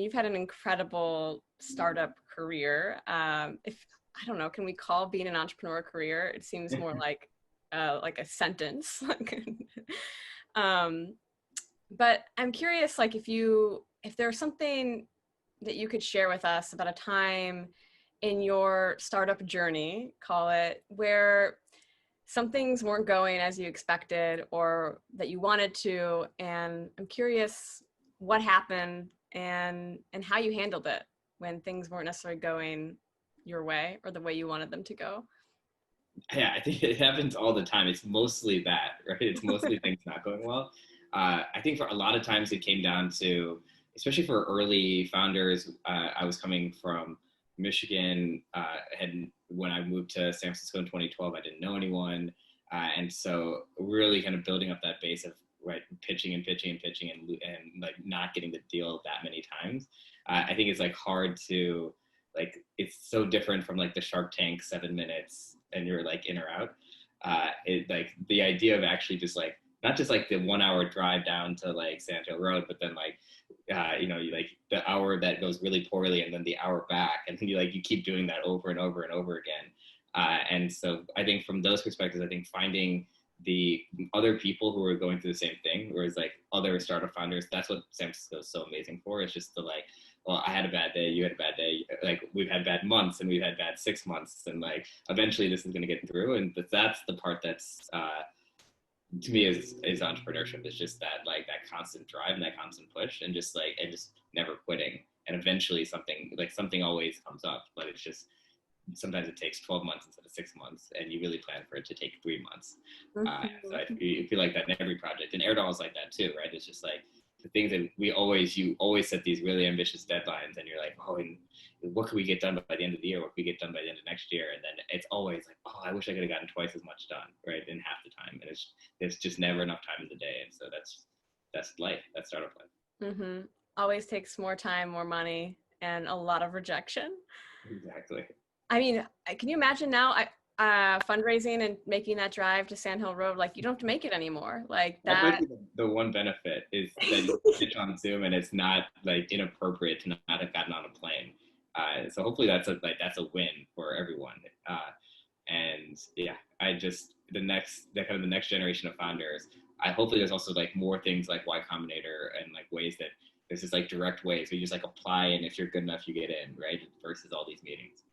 you've had an incredible startup career. If I don't know, can we call being an entrepreneur a career? It seems more like a sentence. um, but I'm curious, like if there's something that you could share with us about a time in your startup journey, call it, where some things weren't going as you expected or that you wanted to, and I'm curious what happened and how you handled it when things weren't necessarily going your way or the way you wanted them to go. Yeah, I think it happens all the time. It's mostly that, right? It's mostly things not going well. I think for a lot of times it came down to, especially for early founders, I was coming from Michigan, and when I moved to San Francisco in 2012, I didn't know anyone. And so really kind of building up that base of right pitching and pitching and pitching and like not getting the deal that many times. I think it's like hard to like it's so different from like the Shark Tank 7 minutes and you're like in or out. It like the idea of actually just like not just like the 1 hour drive down to like Sand Hill Road, but then like you like the hour that goes really poorly and then the hour back, and then you keep doing that over and over and over again. And so I think from those perspectives, I think finding the other people who are going through the same thing, whereas like other startup founders, that's what San Francisco is so amazing for. It's just the like, well, I had a bad day, you had a bad day, like we've had bad months and we've had bad 6 months, and like eventually this is going to get through. And but that's the part that's to me is entrepreneurship. It's just that like that constant drive and that constant push and just like and just never quitting. And eventually something always comes up, but it's just sometimes it takes 12 months instead of 6 months, and you really plan for it to take 3 months. So I feel like that in every project, and Airdoll is like that too, right? It's just like the things that you always set these really ambitious deadlines, and you're like, oh, and what could we get done by the end of the year? What could we get done by the end of next year? And then it's always like, oh, I wish I could have gotten twice as much done, right, in half the time. And there's just never enough time in the day, and so that's life. That's startup life. Mm-hmm. Always takes more time, more money, and a lot of rejection. Exactly. I mean, can you imagine now fundraising and making that drive to Sand Hill Road? Like, you don't have to make it anymore. Like That might that. be the one benefit is that you pitch on Zoom and it's not like inappropriate to not have gotten on a plane. So hopefully that's a win for everyone. And yeah, I just the next generation of founders. I hopefully there's also like more things like Y Combinator and like ways that there's just like direct ways where you just like apply, and if you're good enough you get in, right? Versus all these meetings.